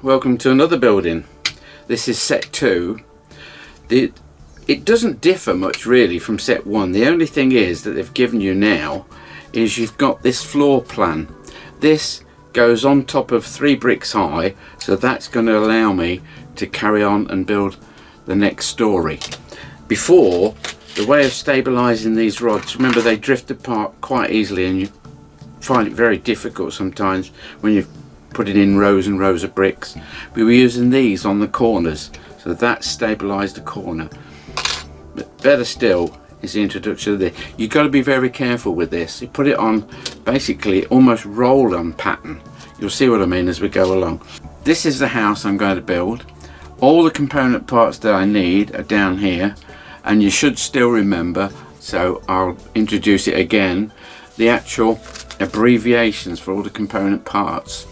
welcome to another building. This is set 2. It doesn't differ much really from set 1. The only thing is that they've given you now is you've got this floor plan. This goes on top of 3 bricks high, so that's going to allow me to carry on and build the next story. Before, the way of stabilizing these rods, remember they drift apart quite easily and you find it very difficult sometimes when you've put it in rows and rows of bricks. We were using these on the corners, so that stabilized the corner. But better still is the introduction of this. You've got to be very careful with this. You put it on basically almost roll-on pattern. You'll see what I mean as we go along. This is the house I'm going to build. All the component parts that I need are down here, and you should still remember, so I'll introduce it again, the actual abbreviations for all the component parts.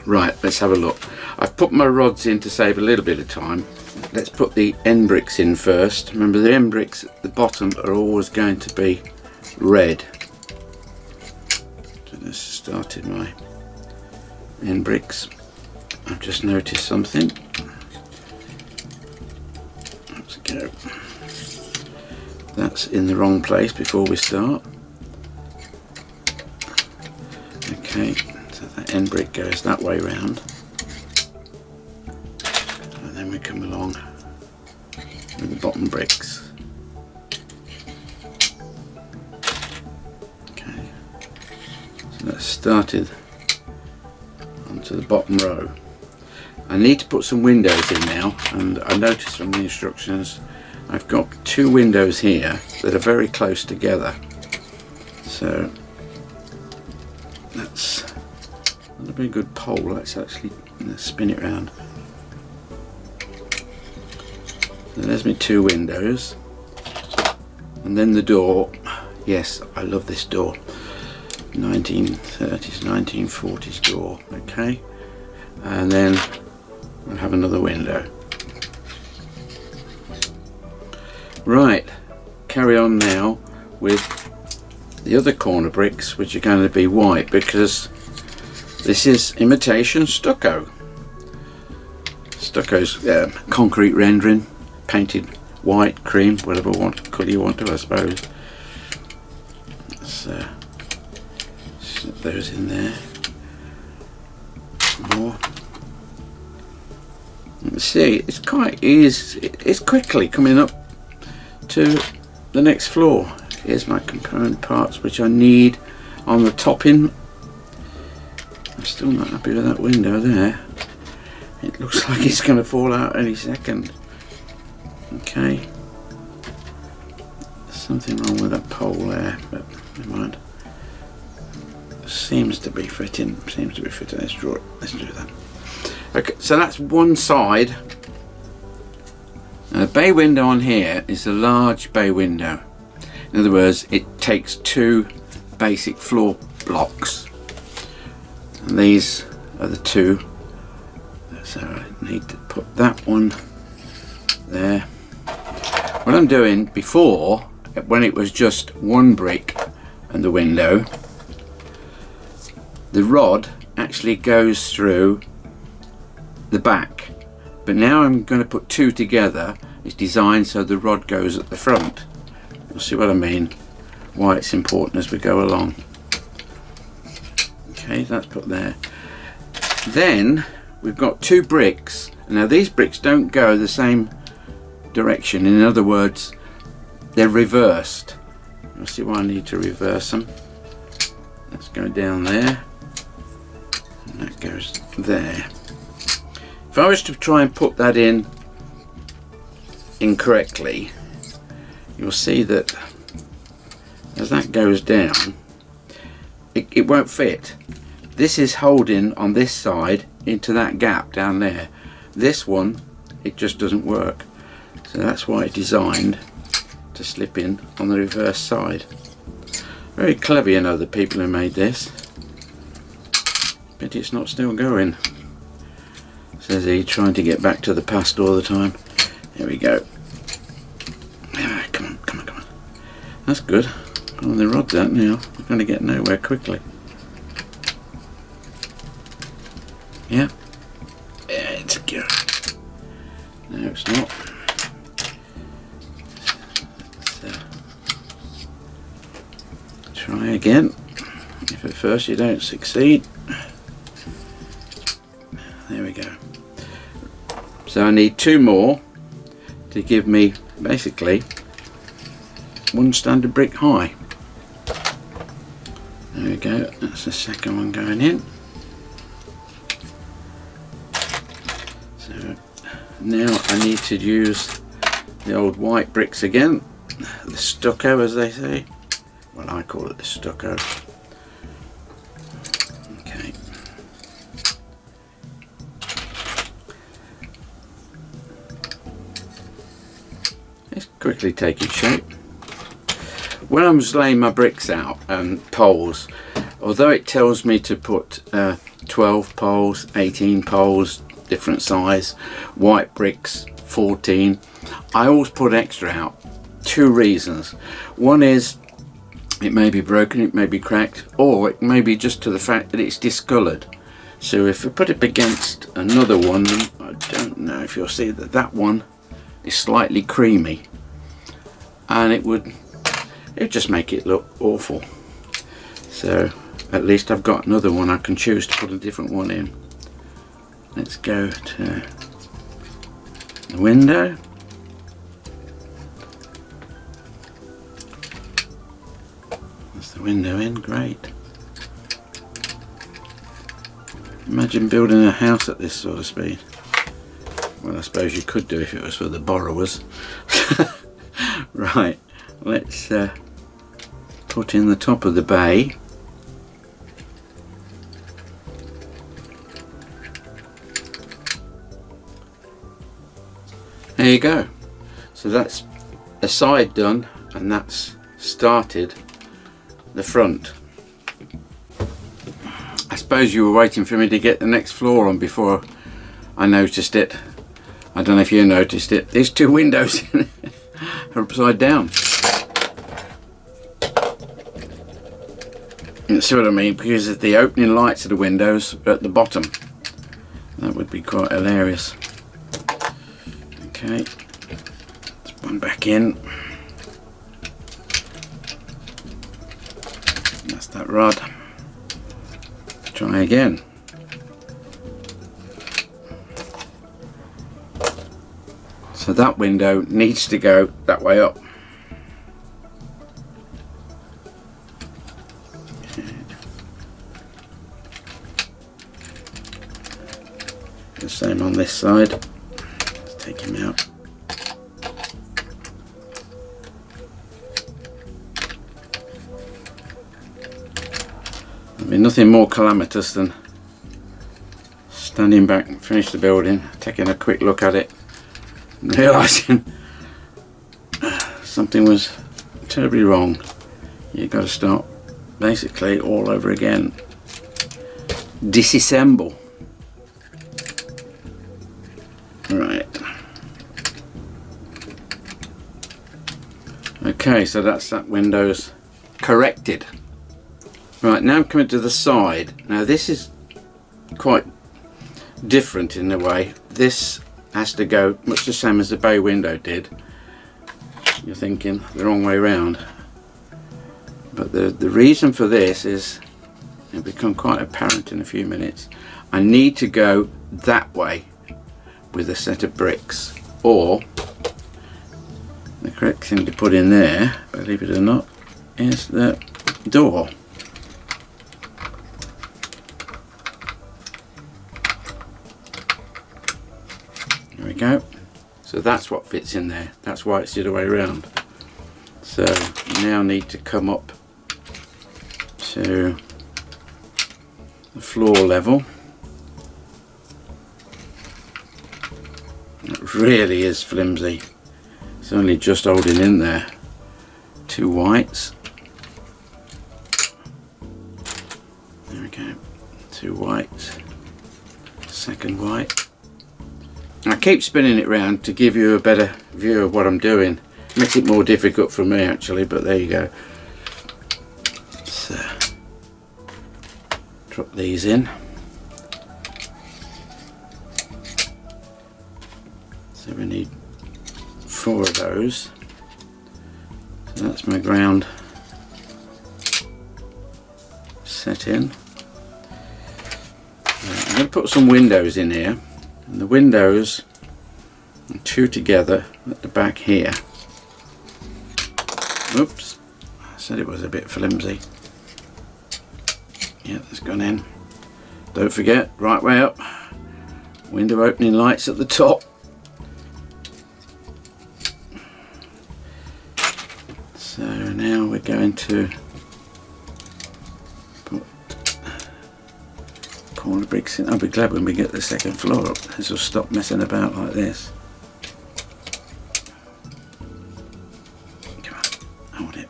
Right, let's have a look. I've put my rods in to save a little bit of time. Let's put the end bricks in first. Remember, the end bricks at the bottom are always going to be red. So this started my end bricks. I've just noticed something. Let's go. That's in the wrong place before we start. Okay, so that end brick goes that way round. And then we come along with the bottom bricks. Okay, so that's started onto the bottom row. I need to put some windows in now, and I noticed from the instructions I've got 2 windows here that are very close together. So that's not a very good pole. Let's actually spin it round. So there's my 2 windows, and then the door. Yes, I love this door. 1930s, 1940s door. Okay, and then we'll have another window. Right, carry on now with the other corner bricks, which are going to be white because this is imitation stucco. Stucco's concrete rendering, painted white, cream, whatever colour you want to, I suppose. Let's slip those in there. More. Let's see, it's quite easy. It's quickly coming up to the next floor. Here's my component parts which I need on the topping. I'm still not happy with that window there. It looks like it's going to fall out any second. Okay, there's something wrong with that pole there, but never mind. Seems to be fitting. Let's draw it. Let's do that. Okay, so that's one side. Now the bay window on here is a large bay window. In other words, it takes 2 basic floor blocks, and these are the 2. So I need to put that one there. What I'm doing before, when it was just 1 brick and the window, the rod actually goes through the back, but now I'm going to put 2 together. It's designed so the rod goes at the front. You'll see what I mean, why it's important as we go along. Okay, that's put there. Then we've got 2 bricks. Now these bricks don't go the same direction. In other words, they're reversed. You'll see why I need to reverse them. Let's go down there, and that goes there. If I was to try and put that in incorrectly, you'll see that as that goes down, it won't fit. This is holding on this side into that gap down there. This one, it just doesn't work. So that's why it's designed to slip in on the reverse side. Very clever, you know, the people who made this. But it's not still going. Says he, trying to get back to the past all the time. Here we go. Come on. That's good. Oh, the rod's out now. We're going to get nowhere quickly. Yeah. No, it's not. Try again. If at first you don't succeed. There we go. So I need 2 more to give me basically 1 standard brick high. There we go, that's the second one going in. So now I need to use the old white bricks again, the stucco as they say. Well, I call it the stucco. Okay. It's quickly taking shape. When I'm just laying my bricks out and poles, although it tells me to put 12 poles, 18 poles, different size, white bricks 14, I always put extra out. 2 reasons. One is it may be broken, it may be cracked, or it may be just to the fact that it's discoloured. So if I put it against another one, I don't know if you'll see that that one is slightly creamy, and it would just make it look awful. So at least I've got another one I can choose to put a different one in. Let's go to the window. That's the window in, great. Imagine building a house at this sort of speed. Well, I suppose you could do if it was for the borrowers. Right, let's put in the top of the bay. There you go. So that's a side done, and that's started the front. I suppose you were waiting for me to get the next floor on before I noticed it. I don't know if you noticed it. These 2 windows are upside down. You see what I mean? Because the opening lights of the windows are at the bottom. That would be quite hilarious. Okay, let's put one back in. That's that rod. Try again. So that window needs to go that way up. The same on this side. Let's take him out. There'll be nothing more calamitous than standing back and finish the building, taking a quick look at it, and realising something was terribly wrong. You've got to start basically all over again. Disassemble. Right. Okay, so that's that window's corrected. Right, now I'm coming to the side. Now this is quite different in a way. This has to go much the same as the bay window did. You're thinking the wrong way round. But the reason for this is, it'll become quite apparent in a few minutes. I need to go that way with a set of bricks, or the correct thing to put in there, believe it or not, is the door. There we go. So that's what fits in there. That's why it's the other way around. So you now need to come up to the floor level. It really is flimsy. It's only just holding in there. 2 whites. There we go. 2 whites. Second white. I keep spinning it round to give you a better view of what I'm doing. Makes it more difficult for me actually, but there you go. So drop these in. So we need 4 of those. So that's my ground set in. I'm going to put some windows in here, and the windows are 2 together at the back here. Oops, I said it was a bit flimsy. Yeah, that's gone in. Don't forget, right way up, window opening lights at the top. So now we're going to put corner bricks in. I'll be glad when we get the second floor up. This will stop messing about like this. Come on, hold it.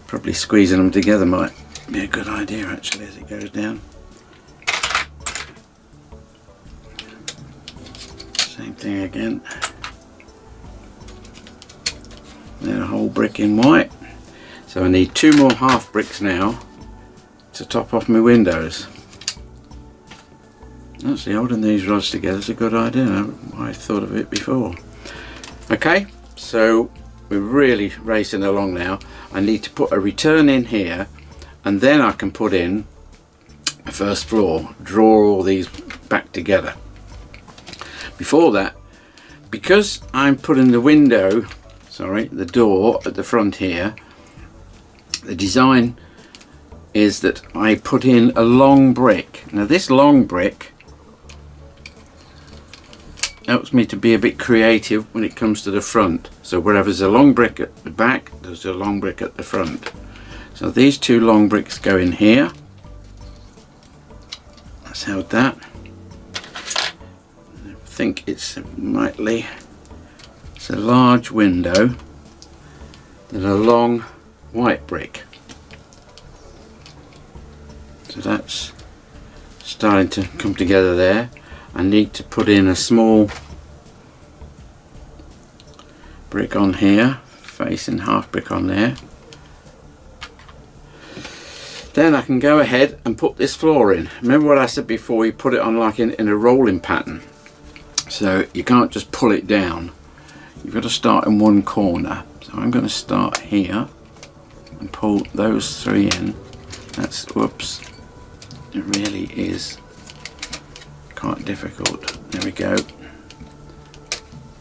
Probably squeezing them together might be a good idea actually as it goes down. Same thing again. Then a whole brick in white. So I need 2 more half bricks now to top off my windows. Actually, holding these rods together is a good idea. I thought of it before. Okay, so we're really racing along now. I need to put a return in here, and then I can put in a first floor, draw all these back together. Before that, because I'm putting the the door at the front here, the design is that I put in a long brick. Now this long brick helps me to be a bit creative when it comes to the front. So wherever there's a long brick at the back, there's a long brick at the front. So these 2 long bricks go in here. That's held that. I think it's a large window, then a long white brick. So that's starting to come together there. I need to put in a small brick on here, facing half brick on there. Then I can go ahead and put this floor in. Remember what I said before, you put it on like in a rolling pattern. So you can't just pull it down. You've got to start in one corner. So I'm going to start here and pull those 3 in. That's, whoops, it really is quite difficult. There we go.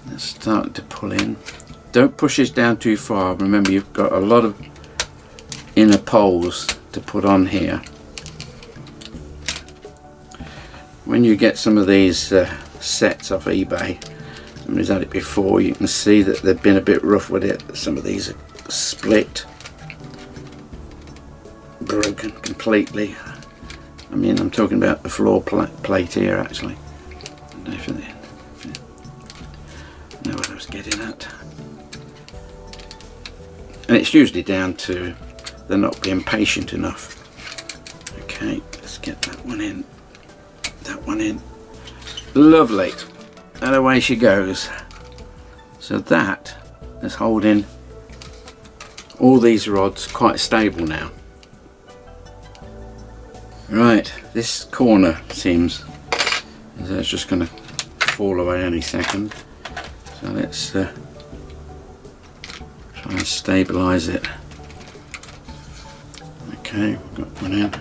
Let's start to pull in. Don't push this down too far. Remember, you've got a lot of inner poles to put on here. When you get some of these sets off eBay, somebody's had it before, you can see that they've been a bit rough with it. Some of these are split, broken completely. I mean, I'm talking about the floor plate here actually. I know what I was getting at. And it's usually down to they're not being patient enough. Okay, let's get that one in. That one in. Lovely. And away she goes. So that is holding all these rods quite stable now. Right, this corner seems as though it's just going to fall away any second. So let's try and stabilise it. Okay, we've got one in.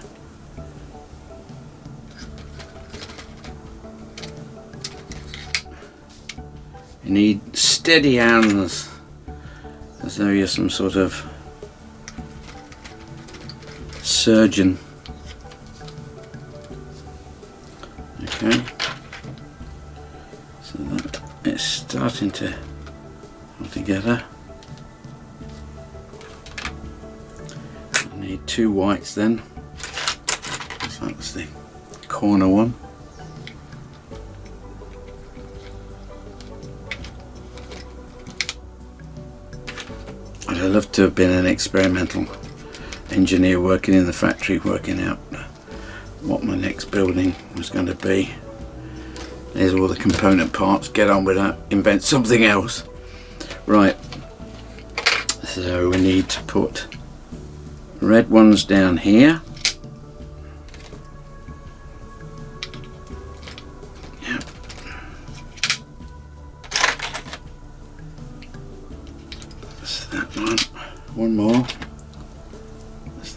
You need steady hands, as though you're some sort of surgeon. Okay, so that it's starting to come together. I need 2 whites then, so that's the corner one. I'd love to have been an experimental engineer working in the factory, working out what my next building was going to be. There's all the component parts, get on with that, invent something else. Right, so we need to put red ones down here. Yep.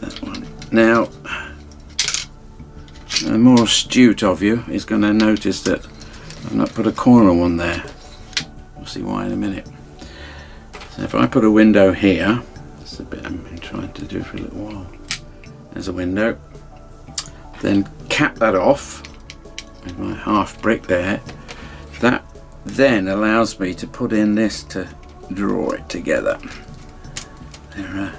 that one. Now, the more astute of you is going to notice that I've not put a corner one there. We'll see why in a minute. So if I put a window here, that's a bit I've been trying to do for a little while. There's a window. Then cap that off with my half brick there. That then allows me to put in this to draw it together. There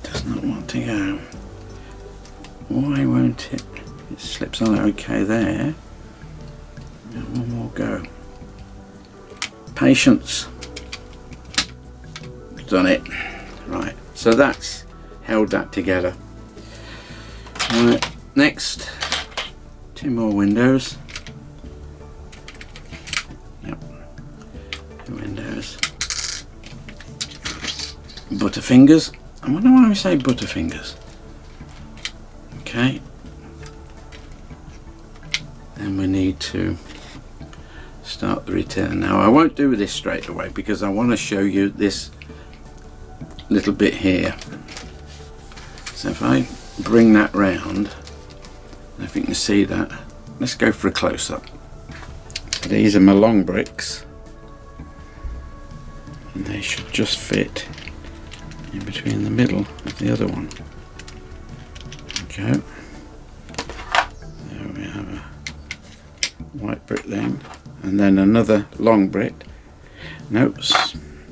does not want to go. Why won't it? It slips on okay there. And one more go. Patience. Done it. Right, so that's held that together. Right, next, 2 more windows. Yep, 2 windows. Butterfingers. I wonder why we say butterfingers. Okay. Then we need to start the return. Now I won't do this straight away because I want to show you this little bit here. So if I bring that round, if you can see that, let's go for a close-up. These are my long bricks and they should just fit in between the middle of the other one. Okay, there we have a white brick then, and then another long brick. Nope,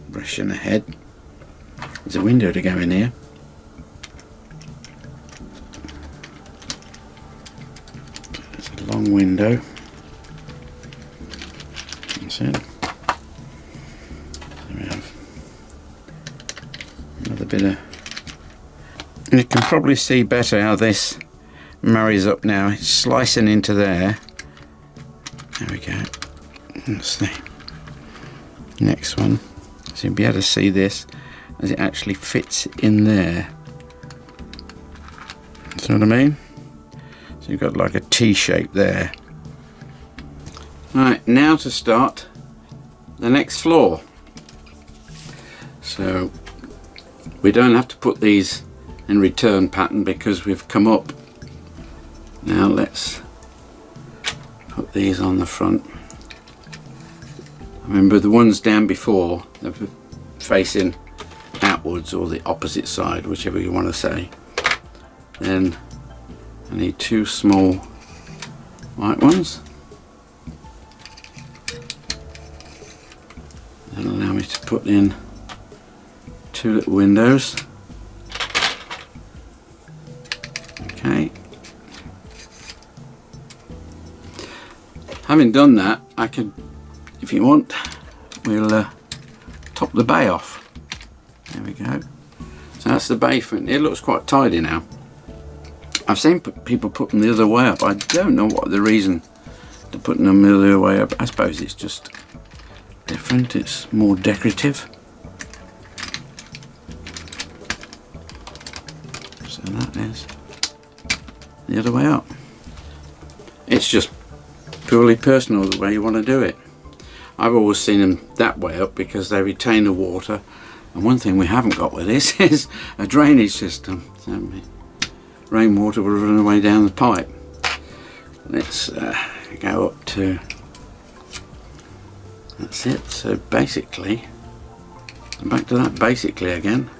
brushing ahead. There's a window to go in here. There's a long window. That's it. So we have another bit of... You can probably see better how this marries up now. It's slicing into there. There we go. That's the next one. So you'll be able to see this as it actually fits in there. See what I mean? So you've got like a T shape there. Right, now to start the next floor. So we don't have to put these in return pattern because we've come up. Now let's put these on the front. Remember the ones down before, they're facing outwards or the opposite side, whichever you want to say. Then I need 2 small white ones. That'll allow me to put in 2 little windows. Okay. Having done that, I can, if you want, we'll top the bay off. There we go. So that's the bay front. It looks quite tidy now. I've seen people put them the other way up. I don't know what the reason to putting them the other way up. I suppose it's just different. It's more decorative. So that is the other way up. It's just purely personal the way you want to do it. I've always seen them that way up because they retain the water, and one thing we haven't got with this is a drainage system, so rainwater will run away down the pipe. Let's go up to, that's it. So basically, back to that basically again,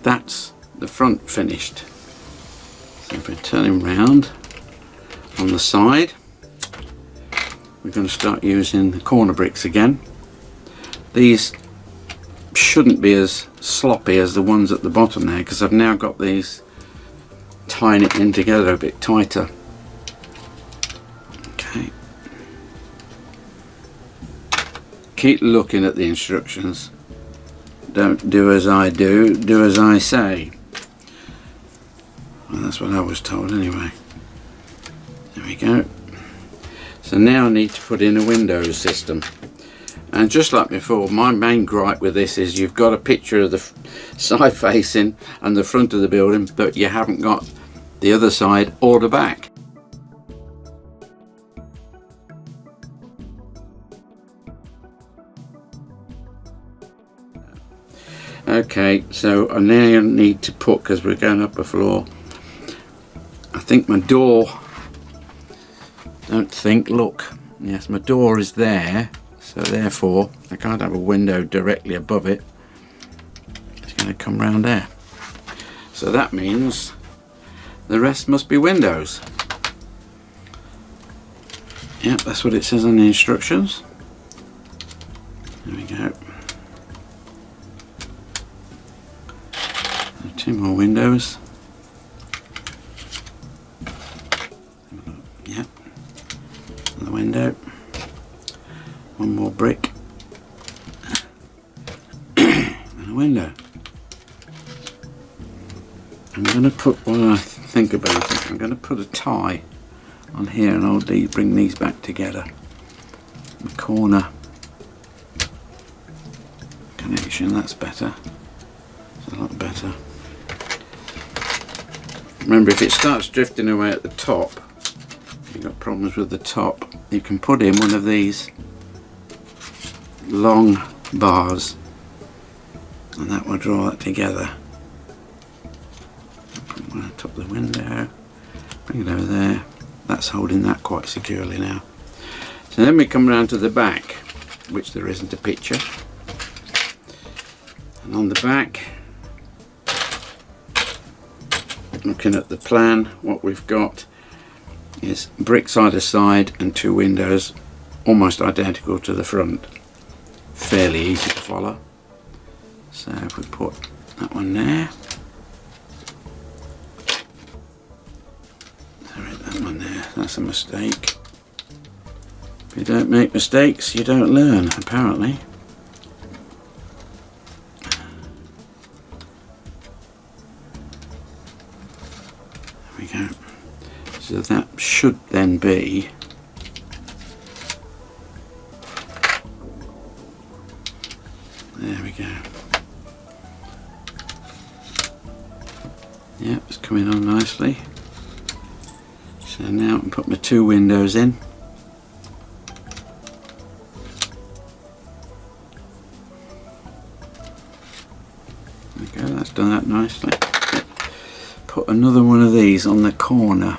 that's the front finished. So if we turn him round on the side, we're going to start using the corner bricks again. These shouldn't be as sloppy as the ones at the bottom there because I've now got these tying it in together a bit tighter. Okay. Keep looking at the instructions. Don't do as I do, do as I say. Well, that's what I was told anyway. There we go. So now I need to put in a windows system, and just like before, my main gripe with this is you've got a picture of the side facing and the front of the building, but you haven't got the other side or the back. Okay, so I now need to put, because we're going up a floor, I think my door, look, yes, my door is there, so therefore I can't have a window directly above it. It's going to come round there. So that means the rest must be windows. Yep, that's what it says on the instructions. There we go. Two more windows. Yep. Another window. One more brick. And a window. I'm going to put, while I think about it, I'm going to put a tie on here, and I'll bring these back together. The corner connection, that's better. It's a lot better. Remember, if it starts drifting away at the top, if you've got problems with the top, you can put in one of these long bars, and that will draw it together. Put one on top of the window, bring it over there. That's holding that quite securely now. So then we come round to the back, which there isn't a picture. And on the back, looking at the plan, what we've got is bricks either side and two windows almost identical to the front. Fairly easy to follow. So if we put that one there, that one there, that's a mistake. If you don't make mistakes, you don't learn, apparently. There we go. So that should then be there we go. Yep, it's coming on nicely. So now I can put my two windows in. There we go, that's done that nicely. Put another one of these on the corner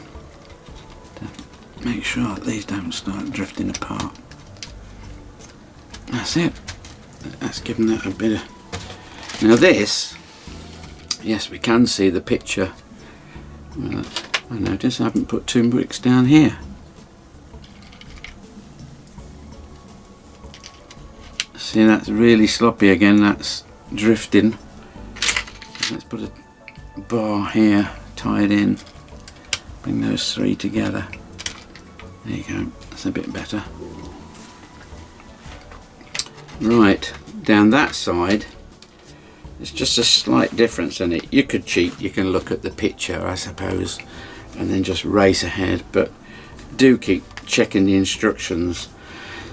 to make sure that these don't start drifting apart. That's it. That's given that a bit of... Now this, yes, we can see the picture. Well, I notice I haven't put two bricks down here. See, that's really sloppy again, that's drifting. Let's put a bar here, tie it in, bring those three together. There you go, that's a bit better. Right, down that side, there's just a slight difference in it. You could cheat, you can look at the picture, I suppose, and then just race ahead, but do keep checking the instructions.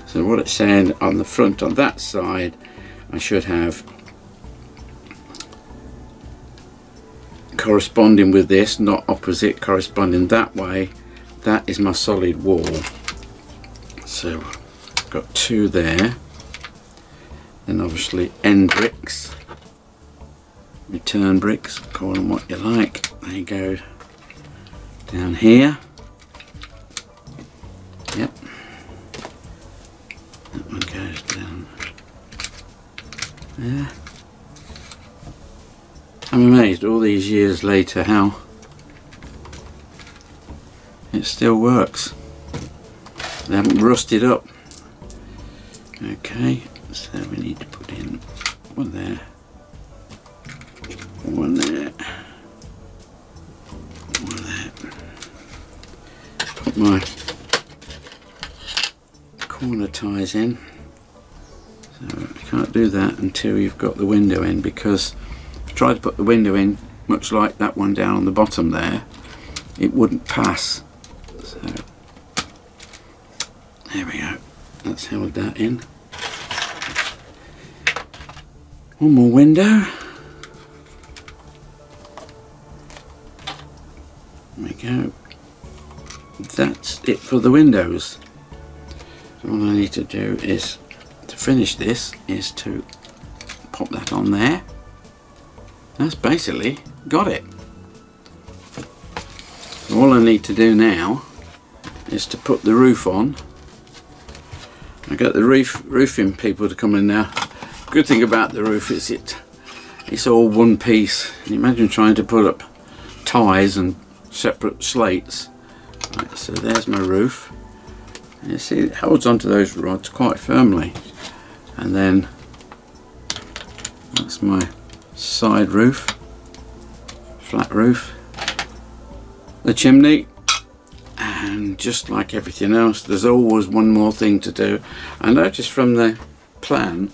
So what it's saying on the front, on that side, I should have corresponding with this, not opposite, corresponding that way. That is my solid wall. So I've got two there. Then obviously end bricks, return bricks, call them what you like. There you go. Down here. Yep. That one goes down there. I'm amazed all these years later how it still works. They haven't rusted up. Okay, so we need to put in one there, one there, one there. Put my corner ties in. So you can't do that until you've got the window in, because if I tried to put the window in much like that one down on the bottom there, it wouldn't pass. So there we go, that's held that in. One more window. There we go. That's it for the windows. So all I need to do is, to finish this, is to pop that on there. That's basically got it. All I need to do now is to put the roof on. I got the roofing people to come in now. Good thing about the roof is it's all one piece. Can you imagine trying to put up ties and separate slates? Right, so there's my roof. And you see it holds onto those rods quite firmly. And then that's my side roof, flat roof, the chimney, and just like everything else, there's always one more thing to do. I noticed from the plan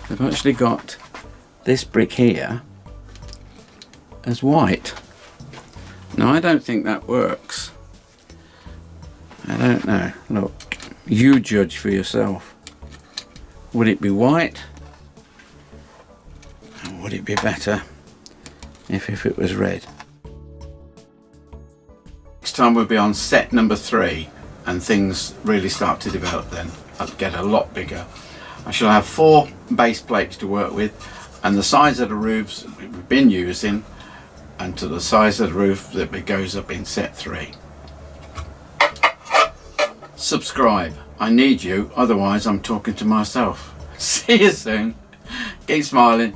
I've actually got this brick here as white. Now I don't think that works. I don't know. Look, you judge for yourself. Would it be white? Or would it be better if it was red? Next time we'll be on set number 3 and things really start to develop then. I'll get a lot bigger. I shall have 4 base plates to work with, and the size of the roofs we've been using and to the size of the roof that it goes up in set 3. Subscribe. I need you, otherwise I'm talking to myself. See you soon. Keep smiling.